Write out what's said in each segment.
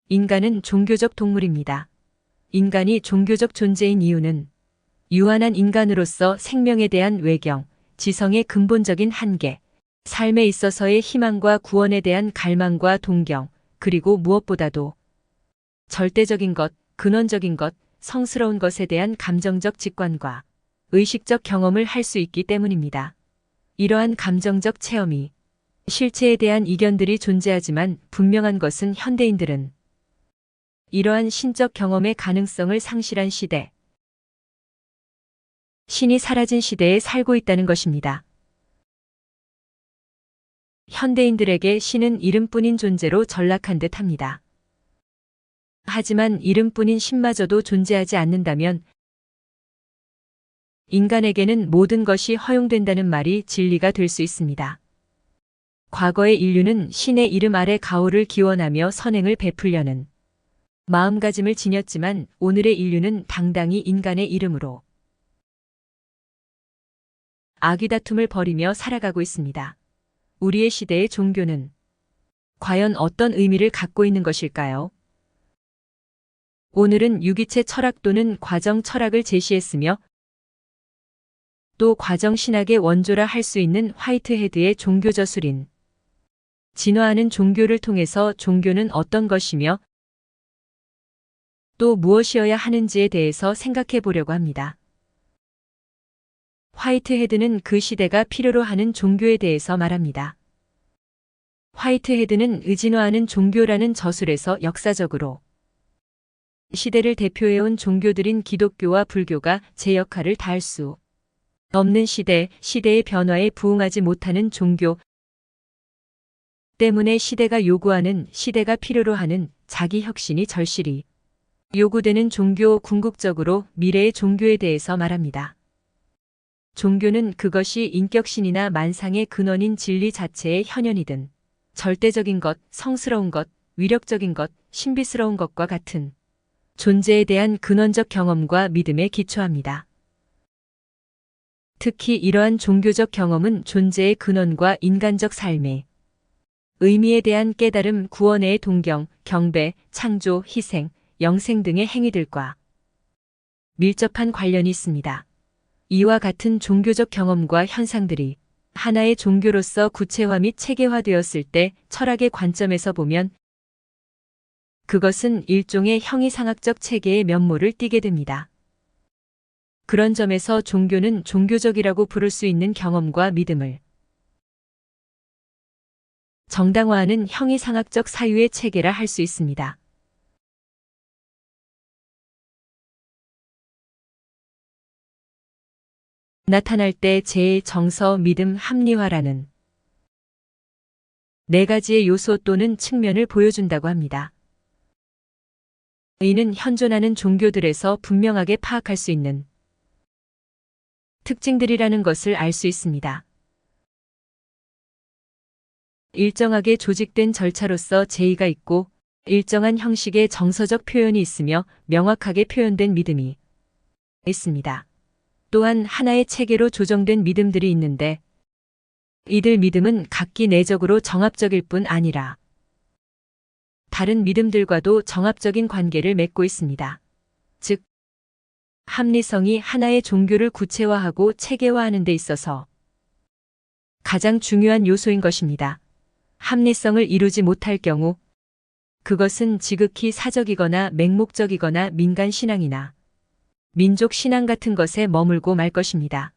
인간은 종교적 동물입니다. 인간이 종교적 존재인 이유는 유한한 인간으로서 생명에 대한 외경, 지성의 근본적인 한계, 삶에 있어서의 희망과 구원에 대한 갈망과 동경, 그리고 무엇보다도 절대적인 것, 근원적인 것, 성스러운 것에 대한 감정적 직관과 의식적 경험을 할 수 있기 때문입니다. 이러한 감정적 체험이 실체에 대한 이견들이 존재하지만 분명한 것은 현대인들은 이러한 신적 경험의 가능성을 상실한 시대, 신이 사라진 시대에 살고 있다는 것입니다. 현대인들에게 신은 이름뿐인 존재로 전락한 듯 합니다. 하지만 이름뿐인 신마저도 존재하지 않는다면 인간에게는 모든 것이 허용된다는 말이 진리가 될 수 있습니다. 과거의 인류는 신의 이름 아래 가호를 기원하며 선행을 베풀려는 마음가짐을 지녔지만 오늘의 인류는 당당히 인간의 이름으로 아귀다툼을 벌이며 살아가고 있습니다. 우리의 시대의 종교는 과연 어떤 의미를 갖고 있는 것일까요? 오늘은 유기체 철학 또는 과정 철학을 제시했으며 또 과정 신학의 원조라 할 수 있는 화이트헤드의 종교 저술인 진화하는 종교를 통해서 종교는 어떤 것이며 또 무엇이어야 하는지에 대해서 생각해 보려고 합니다. 화이트헤드는 그 시대가 필요로 하는 종교에 대해서 말합니다. 화이트헤드는 의진화하는 종교라는 저술에서 역사적으로 시대를 대표해온 종교들인 기독교와 불교가 제 역할을 다할 수 없는 시대, 시대의 변화에 부응하지 못하는 종교 때문에 시대가 요구하는, 시대가 필요로 하는 자기 혁신이 절실히 요구되는 종교, 궁극적으로 미래의 종교에 대해서 말합니다. 종교는 그것이 인격신이나 만상의 근원인 진리 자체의 현현이든 절대적인 것, 성스러운 것, 위력적인 것, 신비스러운 것과 같은 존재에 대한 근원적 경험과 믿음에 기초합니다. 특히 이러한 종교적 경험은 존재의 근원과 인간적 삶의 의미에 대한 깨달음, 구원의 동경, 경배, 창조, 희생, 영생 등의 행위들과 밀접한 관련이 있습니다. 이와 같은 종교적 경험과 현상들이 하나의 종교로서 구체화 및 체계화되었을 때 철학의 관점에서 보면 그것은 일종의 형이상학적 체계의 면모를 띠게 됩니다. 그런 점에서 종교는 종교적이라고 부를 수 있는 경험과 믿음을 정당화하는 형이상학적 사유의 체계라 할 수 있습니다. 나타날 때 재, 정서, 믿음, 합리화라는 네 가지의 요소 또는 측면을 보여준다고 합니다. 이는 현존하는 종교들에서 분명하게 파악할 수 있는 특징들이라는 것을 알 수 있습니다. 일정하게 조직된 절차로서 제의가 있고 일정한 형식의 정서적 표현이 있으며 명확하게 표현된 믿음이 있습니다. 또한 하나의 체계로 조정된 믿음들이 있는데 이들 믿음은 각기 내적으로 정합적일 뿐 아니라 다른 믿음들과도 정합적인 관계를 맺고 있습니다. 즉, 합리성이 하나의 종교를 구체화하고 체계화하는 데 있어서 가장 중요한 요소인 것입니다. 합리성을 이루지 못할 경우 그것은 지극히 사적이거나 맹목적이거나 민간 신앙이나 민족 신앙 같은 것에 머물고 말 것입니다.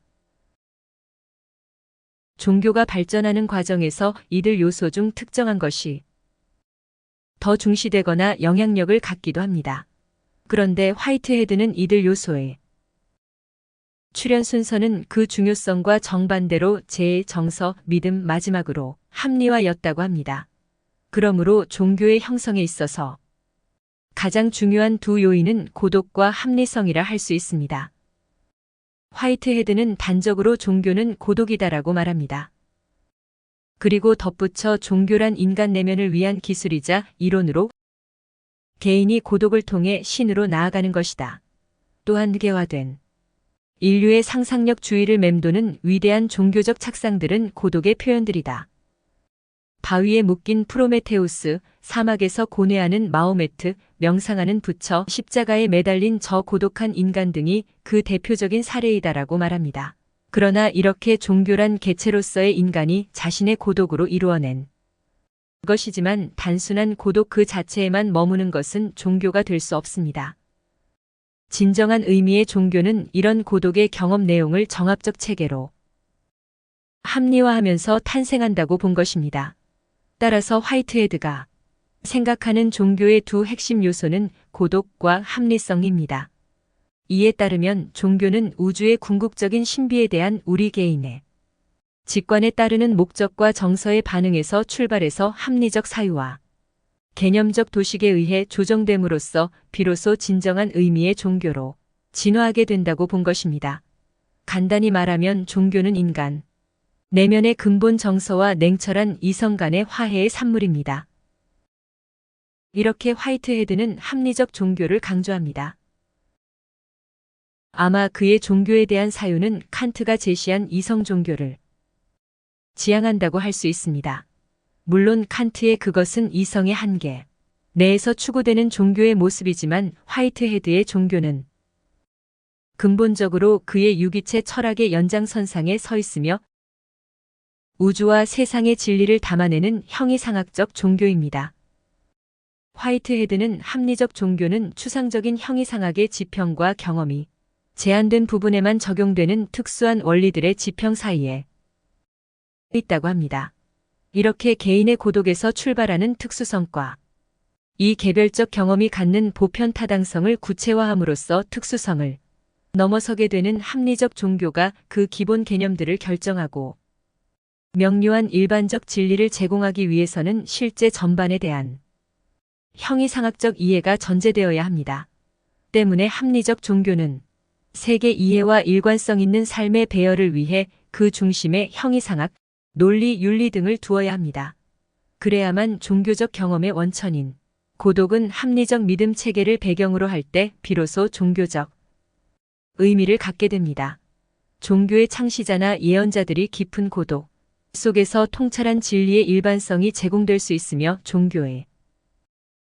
종교가 발전하는 과정에서 이들 요소 중 특정한 것이 더 중시되거나 영향력을 갖기도 합니다. 그런데 화이트헤드는 이들 요소의 출현 순서는 그 중요성과 정반대로 재, 정서, 믿음, 마지막으로 합리화였다고 합니다. 그러므로 종교의 형성에 있어서 가장 중요한 두 요인은 고독과 합리성이라 할 수 있습니다. 화이트헤드는 단적으로 종교는 고독이다라고 말합니다. 그리고 덧붙여 종교란 인간 내면을 위한 기술이자 이론으로 개인이 고독을 통해 신으로 나아가는 것이다. 또한 개화된 인류의 상상력 주위를 맴도는 위대한 종교적 착상들은 고독의 표현들이다. 바위에 묶인 프로메테우스, 사막에서 고뇌하는 마호메트, 명상하는 부처, 십자가에 매달린 저 고독한 인간 등이 그 대표적인 사례이다라고 말합니다. 그러나 이렇게 종교란 개체로서의 인간이 자신의 고독으로 이루어낸 것이지만 단순한 고독 그 자체에만 머무는 것은 종교가 될 수 없습니다. 진정한 의미의 종교는 이런 고독의 경험 내용을 정합적 체계로 합리화하면서 탄생한다고 본 것입니다. 따라서 화이트헤드가 생각하는 종교의 두 핵심 요소는 고독과 합리성입니다. 이에 따르면 종교는 우주의 궁극적인 신비에 대한 우리 개인의 직관에 따르는 목적과 정서의 반응에서 출발해서 합리적 사유와 개념적 도식에 의해 조정됨으로써 비로소 진정한 의미의 종교로 진화하게 된다고 본 것입니다. 간단히 말하면 종교는 인간 내면의 근본 정서와 냉철한 이성 간의 화해의 산물입니다. 이렇게 화이트헤드는 합리적 종교를 강조합니다. 아마 그의 종교에 대한 사유는 칸트가 제시한 이성 종교를 지향한다고 할 수 있습니다. 물론 칸트의 그것은 이성의 한계 내에서 추구되는 종교의 모습이지만 화이트헤드의 종교는 근본적으로 그의 유기체 철학의 연장선상에 서 있으며 우주와 세상의 진리를 담아내는 형이상학적 종교입니다. 화이트헤드는 합리적 종교는 추상적인 형이상학의 지평과 경험이 제한된 부분에만 적용되는 특수한 원리들의 지평 사이에 있다고 합니다. 이렇게 개인의 고독에서 출발하는 특수성과 이 개별적 경험이 갖는 보편 타당성을 구체화함으로써 특수성을 넘어서게 되는 합리적 종교가 그 기본 개념들을 결정하고 명료한 일반적 진리를 제공하기 위해서는 실제 전반에 대한 형이상학적 이해가 전제되어야 합니다. 때문에 합리적 종교는 세계 이해와 일관성 있는 삶의 배열을 위해 그 중심에 형이상학, 논리, 윤리 등을 두어야 합니다. 그래야만 종교적 경험의 원천인 고독은 합리적 믿음 체계를 배경으로 할 때 비로소 종교적 의미를 갖게 됩니다. 종교의 창시자나 예언자들이 깊은 고독 속에서 통찰한 진리의 일반성이 제공될 수 있으며 종교의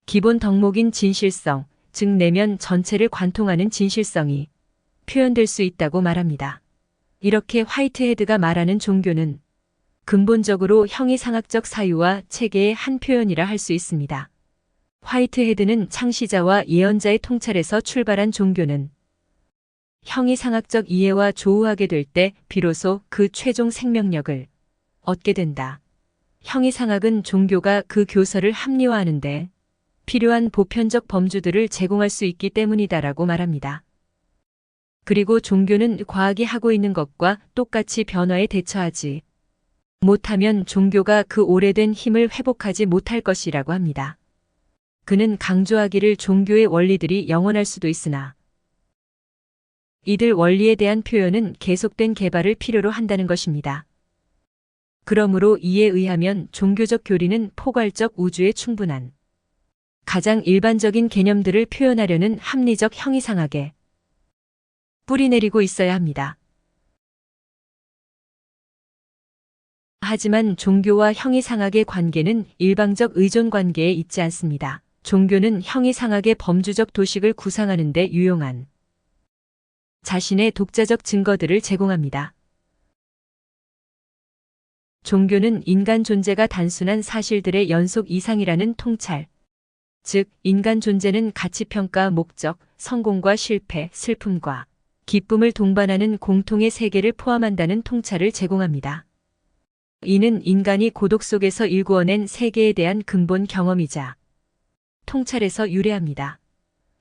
기본 덕목인 진실성, 즉 내면 전체를 관통하는 진실성이 표현될 수 있다고 말합니다. 이렇게 화이트헤드가 말하는 종교는 근본적으로 형이상학적 사유와 체계의 한 표현이라 할 수 있습니다. 화이트헤드는 창시자와 예언자의 통찰에서 출발한 종교는 형이상학적 이해와 조우하게 될 때 비로소 그 최종 생명력을 얻게 된다. 형이상학은 종교가 그 교서를 합리화하는데 필요한 보편적 범주들을 제공할 수 있기 때문이다라고 말합니다. 그리고 종교는 과학이 하고 있는 것과 똑같이 변화에 대처하지 못하면 종교가 그 오래된 힘을 회복하지 못할 것이라고 합니다. 그는 강조하기를 종교의 원리들이 영원할 수도 있으나 이들 원리에 대한 표현은 계속된 개발을 필요로 한다는 것입니다. 그러므로 이에 의하면 종교적 교리는 포괄적 우주에 충분한 가장 일반적인 개념들을 표현하려는 합리적 형이상학에 뿌리내리고 있어야 합니다. 하지만 종교와 형이상학의 관계는 일방적 의존 관계에 있지 않습니다. 종교는 형이상학의 범주적 도식을 구상하는 데 유용한 자신의 독자적 증거들을 제공합니다. 종교는 인간 존재가 단순한 사실들의 연속 이상이라는 통찰, 즉 인간 존재는 가치평가, 목적, 성공과 실패, 슬픔과 기쁨을 동반하는 공통의 세계를 포함한다는 통찰을 제공합니다. 이는 인간이 고독 속에서 일구어낸 세계에 대한 근본 경험이자 통찰에서 유래합니다.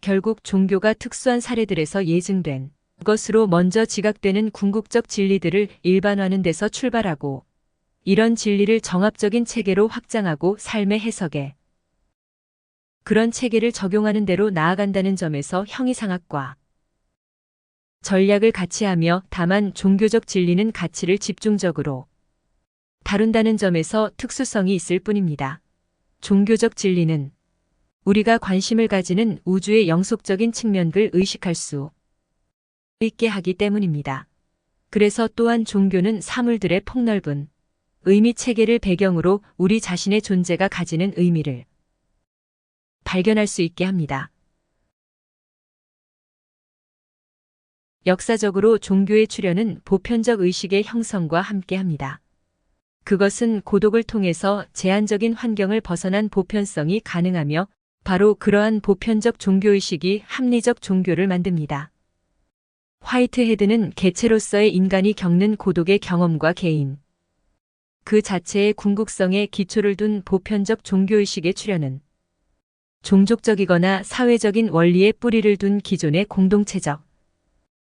결국 종교가 특수한 사례들에서 예증된 것으로 먼저 지각되는 궁극적 진리들을 일반화하는 데서 출발하고 이런 진리를 정합적인 체계로 확장하고 삶의 해석에 그런 체계를 적용하는 대로 나아간다는 점에서 형이상학과 전략을 같이 하며 다만 종교적 진리는 가치를 집중적으로 다룬다는 점에서 특수성이 있을 뿐입니다. 종교적 진리는 우리가 관심을 가지는 우주의 영속적인 측면을 의식할 수 있게 하기 때문입니다. 그래서 또한 종교는 사물들의 폭넓은 의미 체계를 배경으로 우리 자신의 존재가 가지는 의미를 발견할 수 있게 합니다. 역사적으로 종교의 출현은 보편적 의식의 형성과 함께합니다. 그것은 고독을 통해서 제한적인 환경을 벗어난 보편성이 가능하며 바로 그러한 보편적 종교의식이 합리적 종교를 만듭니다. 화이트헤드는 개체로서의 인간이 겪는 고독의 경험과 개인, 그 자체의 궁극성에 기초를 둔 보편적 종교의식의 출현은 종족적이거나 사회적인 원리에 뿌리를 둔 기존의 공동체적,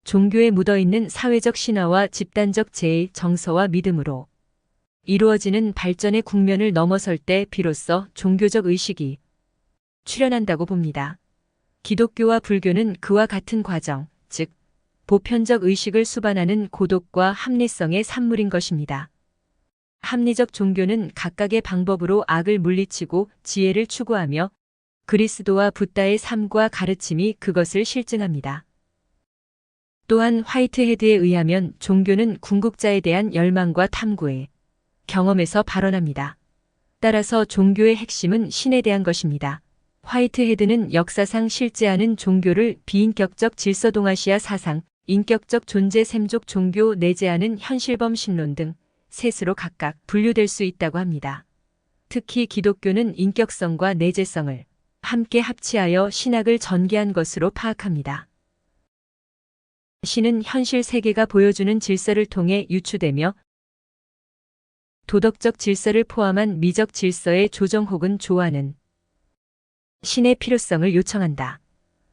종교에 묻어있는 사회적 신화와 집단적 제의, 정서와 믿음으로 이루어지는 발전의 국면을 넘어설 때 비로소 종교적 의식이 출현한다고 봅니다. 기독교와 불교는 그와 같은 과정, 즉 보편적 의식을 수반하는 고독과 합리성의 산물인 것입니다. 합리적 종교는 각각의 방법으로 악을 물리치고 지혜를 추구하며 그리스도와 붓다의 삶과 가르침이 그것을 실증합니다. 또한 화이트헤드에 의하면 종교는 궁극자에 대한 열망과 탐구의 경험에서 발원합니다. 따라서 종교의 핵심은 신에 대한 것입니다. 화이트헤드는 역사상 실제하는 종교를 비인격적 질서동아시아 사상, 인격적 존재 셈족 종교 내재하는 현실범 신론 등 셋으로 각각 분류될 수 있다고 합니다. 특히 기독교는 인격성과 내재성을 함께 합치하여 신학을 전개한 것으로 파악합니다. 신은 현실 세계가 보여주는 질서를 통해 유추되며 도덕적 질서를 포함한 미적 질서의 조정 혹은 조화는 신의 필요성을 요청한다.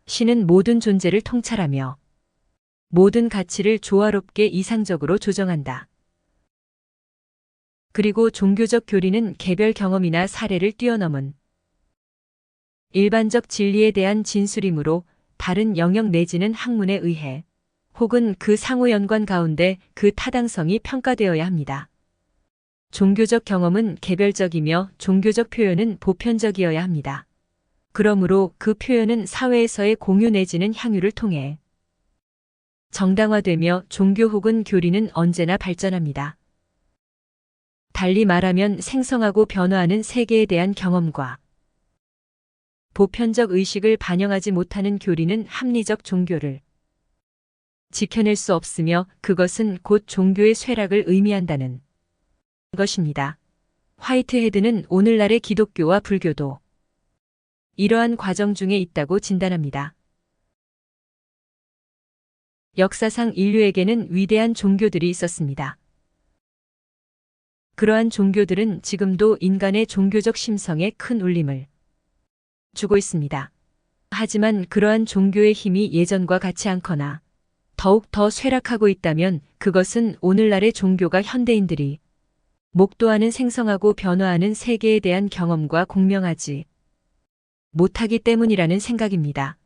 신은 모든 존재를 통찰하며 모든 가치를 조화롭게 이상적으로 조정한다. 그리고 종교적 교리는 개별 경험이나 사례를 뛰어넘은 일반적 진리에 대한 진술이므로 다른 영역 내지는 학문에 의해 혹은 그 상호 연관 가운데 그 타당성이 평가되어야 합니다. 종교적 경험은 개별적이며 종교적 표현은 보편적이어야 합니다. 그러므로 그 표현은 사회에서의 공유 내지는 향유를 통해 정당화되며 종교 혹은 교리는 언제나 발전합니다. 달리 말하면 생성하고 변화하는 세계에 대한 경험과 보편적 의식을 반영하지 못하는 교리는 합리적 종교를 지켜낼 수 없으며 그것은 곧 종교의 쇠락을 의미한다는 것입니다. 화이트헤드는 오늘날의 기독교와 불교도 이러한 과정 중에 있다고 진단합니다. 역사상 인류에게는 위대한 종교들이 있었습니다. 그러한 종교들은 지금도 인간의 종교적 심성에 큰 울림을 주고 있습니다. 하지만 그러한 종교의 힘이 예전과 같지 않거나 더욱 더 쇠락하고 있다면 그것은 오늘날의 종교가 현대인들이 목도하는 생성하고 변화하는 세계에 대한 경험과 공명하지 못하기 때문이라는 생각입니다.